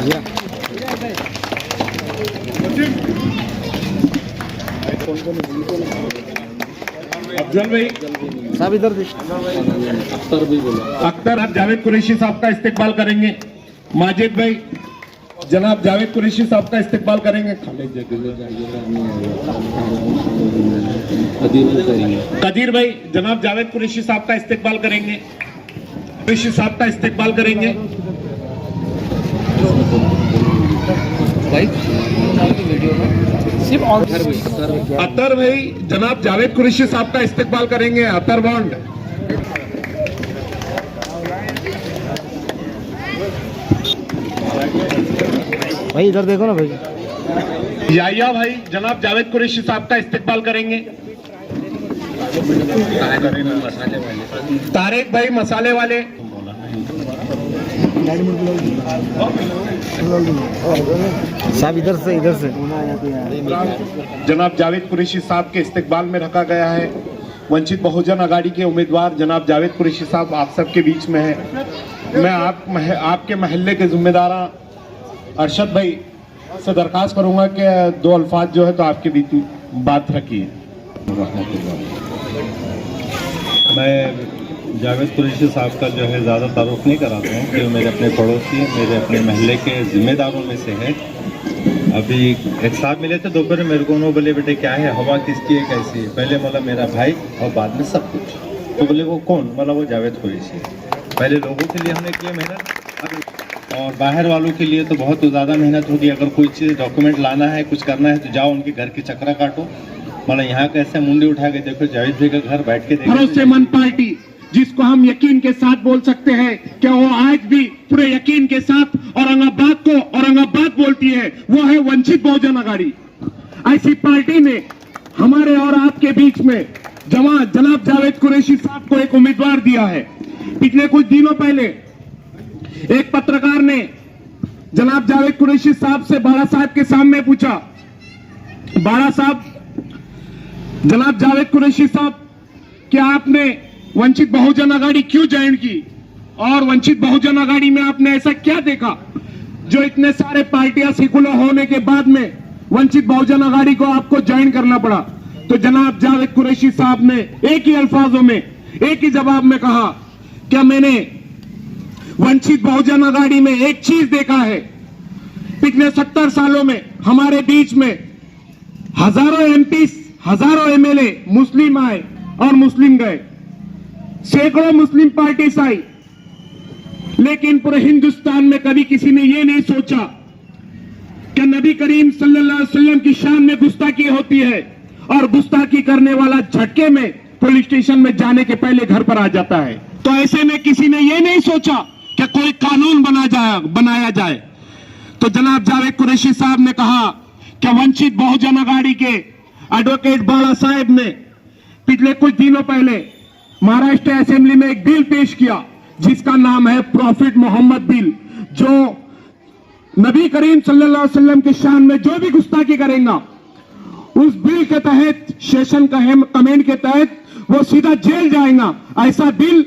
अफजल भाई साहब इधर देख। अख्तर भी बोला। अख्तर आप जावेद कुरैशी साहब का इस्तेकबाल करेंगे। माजिद भाई जनाब जावेद कुरैशी साहब का इस्तेकबाल करेंगे। कदीर भाई जनाब जावेद कुरैशी साहब का इस्तेकबाल करेंगे। कुरैशी साहब का इस्तेकबाल करेंगे। भाई वीडियो में सिर्फ अतर भाई जनाब जावेद कुरैशी साहब का इस्तेकबाल करेंगे। अतर बॉन्ड भाई इधर देखो ना भाई। याया भाई जनाब जावेद कुरैशी साहब का इस्तेकबाल करेंगे। तारिक भाई मसाले वाले साहब इधर से जनाब जावेद कुरैशी साहब के इस्तेकबाल में रखा गया है। वंचित बहुजन अघाड़ी के उम्मीदवार जनाब जावेद कुरैशी साहब आप सबके बीच में है। मैं आपके महल्ले के जिम्मेदार अरशद भाई से दरखास्त करूंगा कि दो अल्फाज जो है तो आपके बीच बात रखिए। मैं जावेद कुरैशी साहब का जो है ज़्यादा तारुफ नहीं कराता हूँ कि मेरे अपने पड़ोसी मेरे अपने महल्ले के जिम्मेदारों में से है। अभी एक साहब मिले थे दोपहर में, मेरे को उन्होंने बोले बेटे क्या है हवा किसकी है कैसी है। पहले बोला मेरा भाई और बाद में सब कुछ। तो बोले वो कौन? बोला वो जावेद कुरैशी। पहले लोगों के लिए हमने किया मेहनत और बाहर वालों के लिए तो बहुत ज़्यादा मेहनत होगी। अगर कोई चीज़ डॉक्यूमेंट लाना है कुछ करना है तो जाओ उनके घर की चक्रा काटो। मतलब यहाँ कैसे मुंडी उठा के देखो जावेद भाई का घर बैठ के देखो। भरोसेमंद पार्टी जिसको हम यकीन के साथ बोल सकते हैं कि वो आज भी पूरे यकीन के साथ औरंगाबाद को औरंगाबाद बोलती है, वो है वंचित बहुजन अघाड़ी। ऐसी पार्टी ने हमारे और आपके बीच में जनाब जावेद कुरैशी साहब को एक उम्मीदवार दिया है। पिछले कुछ दिनों पहले एक पत्रकार ने जनाब जावेद कुरैशी साहब से बाड़ा साहब के सामने पूछा, बाड़ा साहब जनाब जावेद कुरैशी साहब क्या आपने वंचित बहुजन अघाड़ी क्यों ज्वाइन की और वंचित बहुजन अघाड़ी में आपने ऐसा क्या देखा जो इतने सारे पार्टियां सेकुलर होने के बाद में वंचित बहुजन अघाड़ी को आपको ज्वाइन करना पड़ा। तो जनाब जावेद कुरैशी साहब ने एक ही अल्फाजों में एक ही जवाब में कहा, क्या मैंने वंचित बहुजन अघाड़ी में एक चीज देखा है, पिछले 70 सालों में हमारे बीच में हजारों एमपी हजारों एमएलए मुस्लिम आए और मुस्लिम गए, सैकड़ों मुस्लिम पार्टीज आई, लेकिन पूरे हिंदुस्तान में कभी किसी ने यह नहीं सोचा कि नबी करीम सल्लल्लाहु अलैहि वसल्लम की शान में गुस्ताखी होती है और गुस्ताखी करने वाला झटके में पुलिस स्टेशन में जाने के पहले घर पर आ जाता है। तो ऐसे में किसी ने यह नहीं सोचा कि कोई कानून बनाया जाए। तो जनाब जावेद कुरैशी साहब ने कहा कि वंचित बहुजन अघाड़ी के एडवोकेट बाड़ा साहब ने पिछले कुछ दिनों पहले महाराष्ट्र असेंबली में एक बिल पेश किया जिसका नाम है प्रॉफिट मोहम्मद बिल, जो नबी करीम सल्लल्लाहु अलैहि वसल्लम की शान में जो भी गुस्ताखी करेगा उस बिल के तहत सेशन कमेंट के तहत वो सीधा जेल जाएगा। ऐसा बिल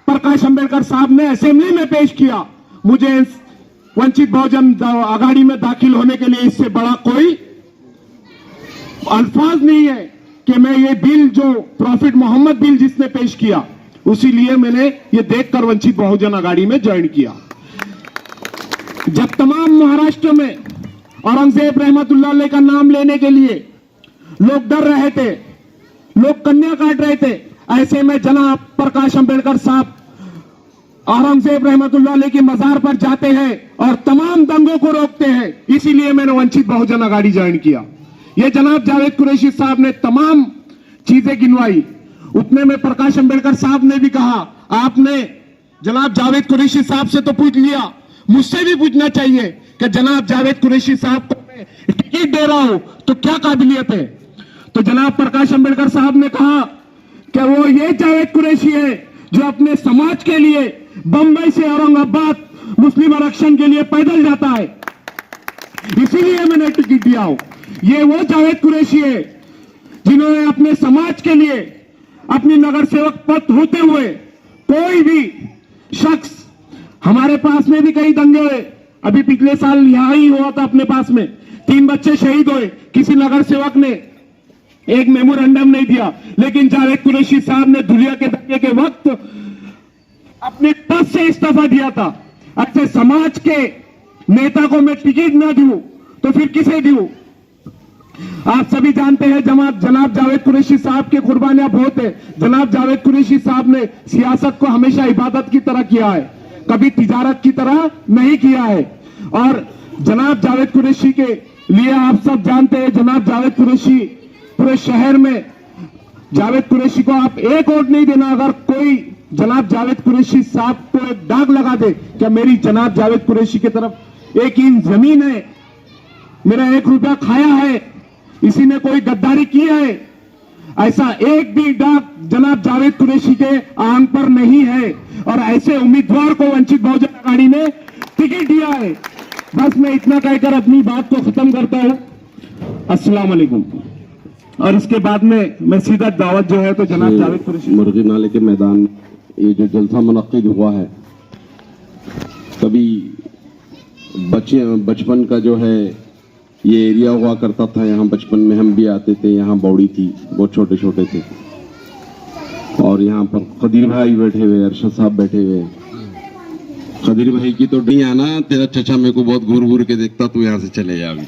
प्रकाश अंबेडकर साहब ने असेंबली में पेश किया। मुझे वंचित बहुजन अघाड़ी में दाखिल होने के लिए इससे बड़ा कोई अल्फाज नहीं है कि मैं ये बिल जो प्रॉफिट मोहम्मद बिल जिसने पेश किया उसीलिए मैंने ये देखकर वंचित बहुजन अघाड़ी में ज्वाइन किया। जब तमाम महाराष्ट्र में औरंगजेब रहमतुल्लाह अलैह का नाम लेने के लिए लोग डर रहे थे, लोग कन्या काट रहे थे, ऐसे में जनाब प्रकाश अंबेडकर साहब औरंगजेब रहमतुल्लाह अलैह की मजार पर जाते हैं और तमाम दंगों को रोकते हैं। इसीलिए मैंने वंचित बहुजन अघाड़ी ज्वाइन किया। ये जनाब जावेद कुरैशी साहब ने तमाम चीजें गिनवाई। उतने में प्रकाश अंबेडकर साहब ने भी कहा, आपने जनाब जावेद कुरैशी साहब से तो पूछ लिया, मुझसे भी पूछना चाहिए कि जनाब जावेद कुरैशी साहब को मैं टिकट दे रहा हूं तो क्या काबिलियत है। तो जनाब प्रकाश अंबेडकर साहब ने कहा कि वो ये जावेद कुरैशी है जो अपने समाज के लिए बंबई से औरंगाबाद मुस्लिम आरक्षण के लिए पैदल जाता है, इसीलिए मैंने टिकट दिया हूं। ये वो जावेद कुरैशी है जिन्होंने अपने समाज के लिए अपनी नगर सेवक पद होते हुए कोई भी शख्स, हमारे पास में भी कई दंगे हुए, अभी पिछले साल यहां ही हुआ था अपने पास में, 3 बच्चे शहीद हुए, किसी नगर सेवक ने एक मेमोरेंडम नहीं दिया, लेकिन जावेद कुरैशी साहब ने धुलिया के धक्के के वक्त अपने पद से इस्तीफा दिया था। ऐसे समाज के नेता को मैं टिकट ना दूं तो फिर किसे दूं? आप सभी जानते हैं जनाब जावेद कुरैशी साहब के कुर्बानियां बहुत है। जनाब जावेद कुरैशी साहब ने सियासत को हमेशा इबादत की तरह किया है, कभी तिजारत की तरह नहीं किया है। और जनाब जावेद कुरैशी के लिए आप सब जानते हैं, जनाब जावेद कुरैशी पूरे शहर में, जावेद कुरैशी को आप एक वोट नहीं देना। अगर कोई जनाब जावेद कुरैशी साहब को एक दाग लगा दे, क्या मेरी जनाब जावेद कुरैशी की तरफ 1 इंच जमीन है, मेरा 1 रुपया खाया है, इसी ने कोई गद्दारी की है, ऐसा एक भी दाग जनाब जावेद कुरैशी के आंख पर नहीं है। और ऐसे उम्मीदवार को वंचित बहुजन आघाड़ी ने टिकट दिया है। बस मैं इतना कहकर अपनी बात को खत्म करता हूं। अस्सलाम वालेकुम। और इसके बाद में मैं सीधा दावत जो है तो जनाब जावेद कुरैशी। मुर्गी नाले के मैदान में ये जो जलसा मुनक्किद हुआ है, कभी बचपन का जो है ये एरिया हुआ करता था, यहाँ बचपन में हम भी आते थे, यहाँ बौड़ी थी, बहुत छोटे छोटे थे। और यहाँ पर कदीर भाई बैठे हुए, अरशद साहब बैठे हुए। कदीर भाई की तो नहीं आना, तेरा चचा मेरे को बहुत घूर घूर के देखता, तू यहाँ से चले जा अभी।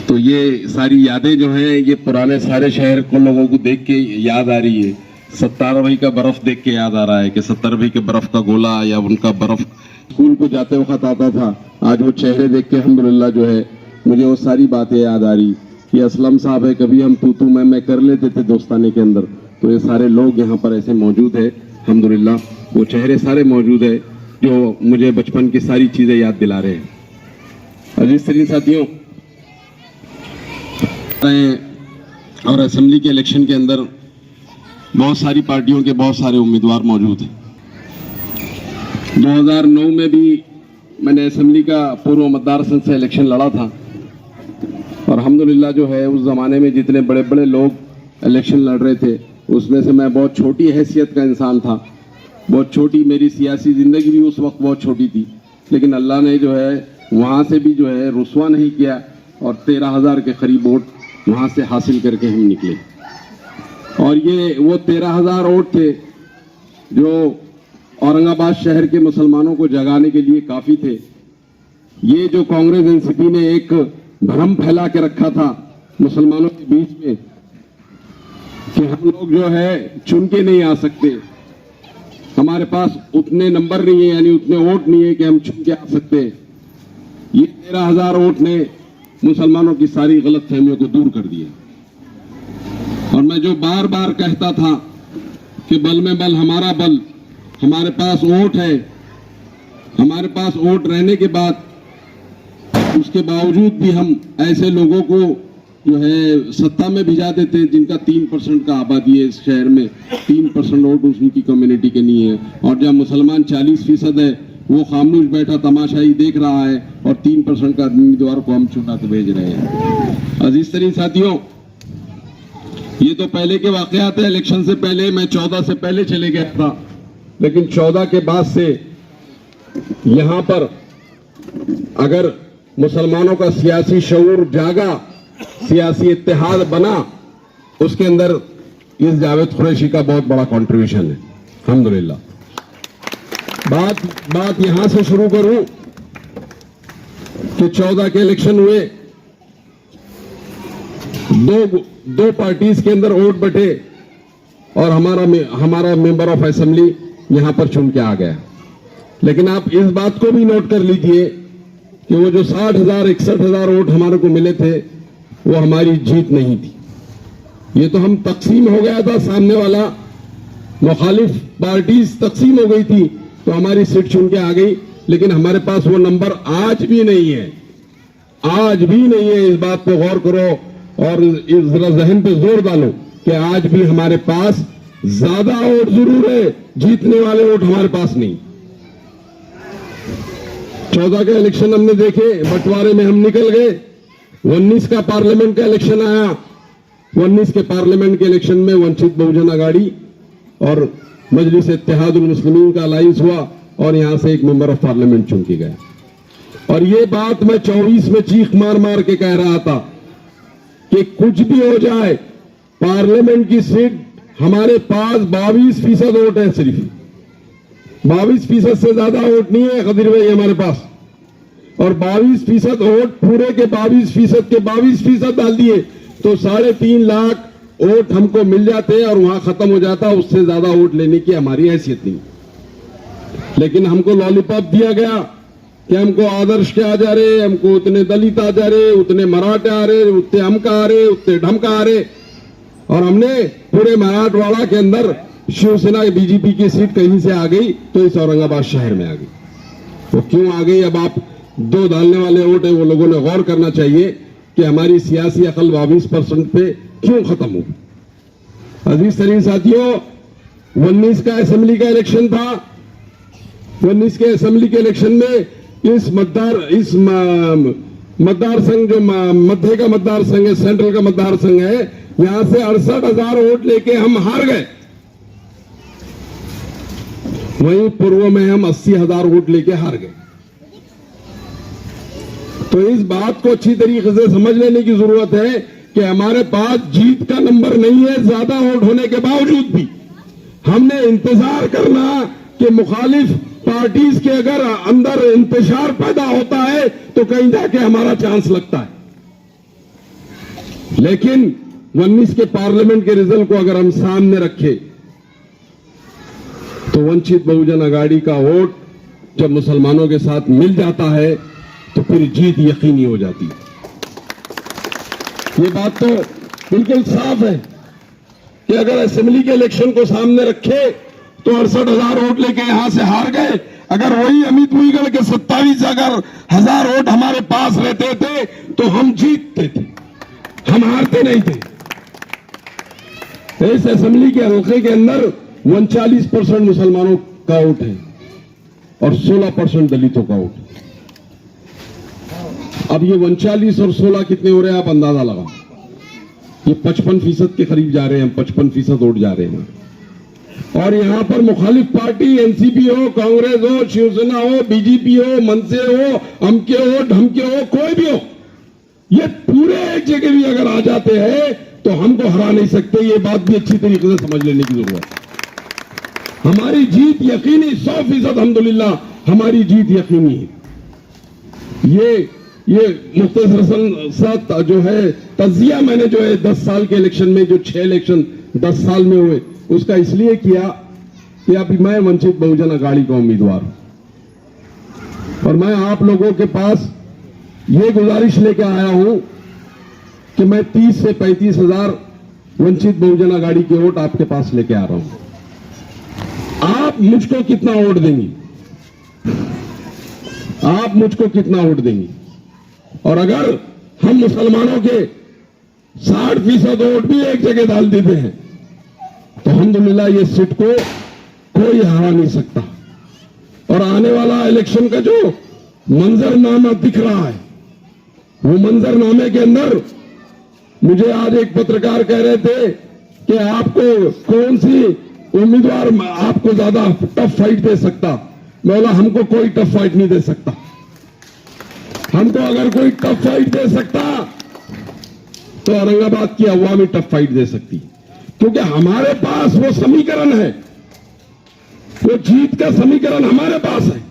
तो ये सारी यादें जो हैं, ये पुराने सारे शहर को लोगों को देख के याद आ रही है। 70 भाई का बर्फ देख के याद आ रहा है कि 70 भाई के बर्फ का गोला या उनका बर्फ स्कूल को जाते वक्त आता था। आज वो चेहरे देख के अल्हम्दुलिल्लाह जो है मुझे वो सारी बातें याद आ रही कि असलम साहब है, कभी हम तू मैं कर लेते थे दोस्ताने के अंदर। तो ये सारे लोग यहाँ पर ऐसे मौजूद है, अल्हम्दुलिल्लाह वो चेहरे सारे मौजूद है जो मुझे बचपन की सारी चीजें याद दिला रहे हैं। अजीज तरीन साथियों, और असेंबली के इलेक्शन के अंदर बहुत सारी पार्टियों के बहुत सारे उम्मीदवार मौजूद हैं। 2009 में भी मैंने असेंबली का पूर्व मतदार संघ से इलेक्शन लड़ा था और अल्हम्दुलिल्लाह जो है उस जमाने में जितने बड़े बड़े लोग इलेक्शन लड़ रहे थे उसमें से मैं बहुत छोटी हैसियत का इंसान था। बहुत छोटी मेरी सियासी जिंदगी भी उस वक्त बहुत छोटी थी, लेकिन अल्लाह ने जो है वहाँ से भी जो है रुसवा नहीं किया और 13,000 के करीब वोट वहाँ से हासिल करके हम निकले। और ये वो 13,000 वोट थे जो औरंगाबाद शहर के मुसलमानों को जगाने के लिए काफी थे। ये जो कांग्रेस एनसीपी ने एक भ्रम फैला के रखा था मुसलमानों के बीच में कि हम लोग जो है चुन के नहीं आ सकते, हमारे पास उतने नंबर नहीं है, यानी उतने वोट नहीं है कि हम चुन के आ सकते। ये 13,000 वोट ने मुसलमानों की सारी गलतफहमियों को दूर कर दिया। और मैं जो बार बार कहता था कि बल में बल हमारा बल, हमारे पास वोट है, हमारे पास वोट रहने के बाद उसके बावजूद भी हम ऐसे लोगों को जो है सत्ता में भिजा देते जिनका 3% का आबादी है इस शहर में, 3% वोट उनकी कम्युनिटी के नहीं है। और जब मुसलमान 40% है वो खामोश बैठा तमाशाई देख रहा है और 3% का उम्मीदवार को हम चुना के भेज रहे हैं। अजीज तरीन साथियों, ये तो पहले के वाकयात है। इलेक्शन से पहले मैं 14 से पहले चले गया था, लेकिन 14 के बाद से यहां पर अगर मुसलमानों का सियासी शऊर जागा, सियासी इत्तेहाद बना, उसके अंदर इस जावेद कुरैशी का बहुत बड़ा कंट्रीब्यूशन है अल्हम्दुलिल्लाह। बात यहां से शुरू करूं कि 14 के इलेक्शन हुए, दो पार्टीज के अंदर वोट बटे और हमारा मेंबर ऑफ असेंबली यहां पर चुन के आ गया। लेकिन आप इस बात को भी नोट कर लीजिए कि वो जो 60,000 61,000 वोट हमारे को मिले थे वो हमारी जीत नहीं थी। ये तो हम तकसीम हो गया था, सामने वाला मुखालिफ पार्टीज तकसीम हो गई थी तो हमारी सीट चुन के आ गई, लेकिन हमारे पास वो नंबर आज भी नहीं है, आज भी नहीं है। इस बात पे गौर करो और जरा जहन पे जोर डालो कि आज भी हमारे पास ज्यादा वोट जरूर है, जीतने वाले वोट हमारे पास नहीं। 14 के इलेक्शन हमने देखे, बंटवारे में हम निकल गए। 19 का पार्लियामेंट का इलेक्शन आया, 19 के पार्लियामेंट के इलेक्शन में वंचित बहुजन आघाड़ी और मजलिस इत्तेहादुल मुस्लिमीन का अलायंस हुआ और यहां से एक मेंबर ऑफ पार्लियामेंट चुन के गया। और ये बात मैं 24 में चीख मार मार के कह रहा था कि कुछ भी हो जाए, पार्लियामेंट की सीट हमारे पास 22% वोट है, सिर्फ 22% से ज्यादा वोट नहीं है खदीर भाई हमारे पास। और 22% वोट पूरे के 22% के 22% डाल दिए तो 3.5 लाख वोट हमको मिल जाते और वहां खत्म हो जाता। उससे ज्यादा वोट लेने की हमारी हैसियत नहीं। लेकिन हमको लॉलीपॉप दिया गया कि हमको आदर्श के आ जा रहे, हमको उतने दलित आ जा रहे, उतने मराठा आ रहे, उतने हमका आ रहे, उतने ढमका आ रहे। और हमने पूरे मराठवाड़ा के अंदर शिवसेना बीजेपी की सीट कहीं से आ गई तो इस औरंगाबाद शहर में आ गई। वो क्यों आ गई? अब आप 2 डालने वाले वोट है, वो लोगों ने गौर करना चाहिए कि हमारी सियासी अकल 22% पे क्यों खत्म हो। अजीज तरीन साथियों, 19 का असेंबली का इलेक्शन था। 19 के असेंबली के इलेक्शन में इस मतदार संघ जो मध्य का मतदार संघ है, सेंट्रल का मतदार संघ है, यहां से 68,000 वोट लेके हम हार गए। वहीं पूर्व में हम 80,000 वोट लेके हार गए। तो इस बात को अच्छी तरीके से समझ लेने की जरूरत है कि हमारे पास जीत का नंबर नहीं है। ज्यादा वोट होने के बावजूद भी हमने इंतजार करना कि मुखालिफ पार्टीज के अगर अंदर इंतशार पैदा होता है तो कहीं जाके हमारा चांस लगता है। लेकिन 19 के पार्लियामेंट के रिजल्ट को अगर हम सामने रखें तो वंचित बहुजन अघाड़ी का वोट जब मुसलमानों के साथ मिल जाता है तो फिर जीत यकीनी हो जाती है। ये बात तो बिल्कुल साफ है कि अगर असेंबली के इलेक्शन को सामने रखे तो 68,000 वोट लेके यहां से हार गए। अगर वही अमित मुइगल के 27,000 वोट हमारे पास रहते थे तो हम जीतते थे, हम हारते नहीं थे। इस असेंबली के हल्के के अंदर 39% मुसलमानों का वोट है और 16% दलितों का वोट है। अब ये 39 और 16 कितने हो रहे हैं आप अंदाजा लगा। ये 55% के करीब जा रहे हैं, 55% वोट जा रहे हैं। और यहां पर मुखालिफ पार्टी एनसीपी हो, कांग्रेस हो, शिवसेना हो, बीजेपी हो, मनसे हो, अमके हो, ढमके हो, कोई भी हो, ये पूरे एक जगह भी अगर आ जाते हैं तो हमको हरा नहीं सकते। ये बात भी अच्छी तरीके से समझ लेने की जरूरत है। हमारी जीत यकीनी 100% अल्हम्दुलिल्लाह हमारी जीत यकीनी है। ये मुख्तसर साथ जो है तजिया मैंने जो है 10 साल के इलेक्शन में जो 6 इलेक्शन 10 साल में हुए उसका इसलिए किया कि अभी मैं वंचित बहुजन अघाड़ी का उम्मीदवार हूं और मैं आप लोगों के पास ये गुजारिश लेकर आया हूं कि मैं 30 से 35,000 वंचित बहुजन अघाड़ी के वोट आपके पास लेके आ रहा हूं। आप मुझको कितना वोट देंगी? आप मुझको कितना वोट देंगी? और अगर हम मुसलमानों के 60% वोट भी एक जगह डाल देते हैं तो अल्हम्दुलिल्लाह ये सीट को कोई हरा नहीं सकता। और आने वाला इलेक्शन का जो मंजरनामा दिख रहा है वो मंजरनामे के अंदर मुझे आज एक पत्रकार कह रहे थे कि आपको कौन सी उम्मीदवार आपको ज्यादा टफ फाइट दे सकता। मैं बोला हमको कोई टफ फाइट नहीं दे सकता। हमको अगर कोई टफ फाइट दे सकता तो औरंगाबाद की अवामी टफ फाइट दे सकती, क्योंकि हमारे पास वो समीकरण है, वो जीत का समीकरण हमारे पास है।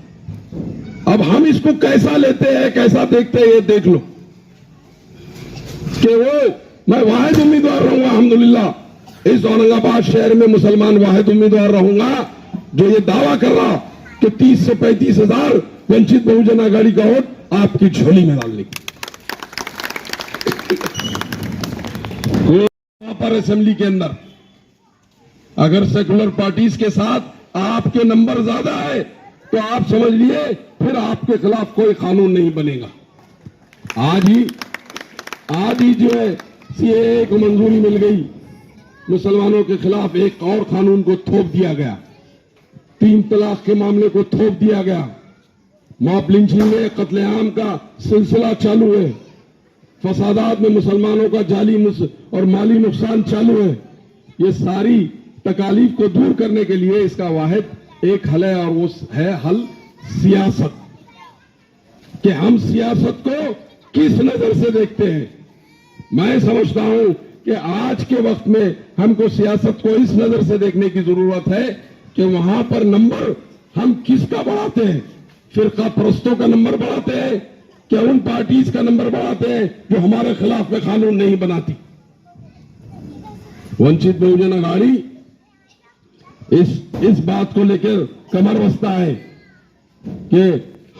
अब हम इसको कैसा लेते हैं, कैसा देखते हैं, ये देख लो कि वो मैं वाहिद उम्मीदवार रहूंगा अल्हम्दुलिल्लाह। इस औरंगाबाद शहर में मुसलमान वाहिद उम्मीदवार रहूंगा जो ये दावा कर रहा कि 30 से 35,000 वंचित बहुजन अघाड़ी का वोट आपकी झोली में डालने की। वहां पर असेंबली के अंदर अगर सेकुलर पार्टीज के साथ आपके नंबर ज्यादा है तो आप समझ लिए फिर आपके खिलाफ कोई कानून नहीं बनेगा। आज ही जो है सीएए को मंजूरी मिल गई, मुसलमानों के खिलाफ एक और कानून को थोप दिया गया, 3 तलाक के मामले को थोप दिया गया, मॉब लिंचिंग में कत्लेआम का सिलसिला चालू है, फसादात में मुसलमानों का जाली और माली नुकसान चालू है। ये सारी तकालीफ को दूर करने के लिए इसका वाहिद एक हल है और वो है हल सियासत। कि हम सियासत को किस नजर से देखते हैं। मैं समझता हूं कि आज के वक्त में हमको सियासत को इस नजर से देखने की जरूरत है कि वहां पर नंबर हम किसका बढ़ाते हैं, फिरका परस्तों का नंबर बढ़ाते हैं क्या उन पार्टीज का नंबर बढ़ाते हैं जो हमारे खिलाफ में कानून नहीं बनाती। वंचित बहुजन अघाड़ी इस बात को लेकर कमर बस्ता है कि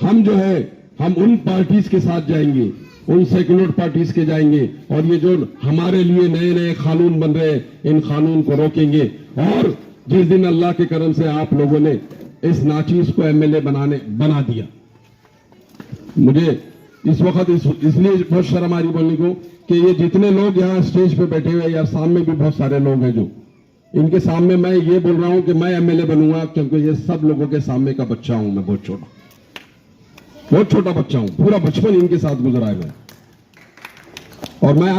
हम जो है हम उन पार्टीज के साथ जाएंगे, उन सेक्युलर पार्टीज के जाएंगे और ये जो हमारे लिए नए नए कानून बन रहे हैं इन कानून को रोकेंगे। और जिस दिन अल्लाह के करम से आप लोगों ने इस नाचीज को एमएलए बना दिया, मुझे इस वक्त इसलिए बहुत शर्म आ रही बोलने को कि ये जितने लोग यहाँ स्टेज पे बैठे हुए यार, सामने भी बहुत सारे लोग हैं जो इनके सामने मैं ये बोल रहा हूं कि मैं एमएलए बनूंगा, क्योंकि ये सब लोगों के सामने का बच्चा हूं। मैं बहुत छोटा बच्चा हूं, पूरा बचपन इनके साथ गुजरा है मैं। और मैं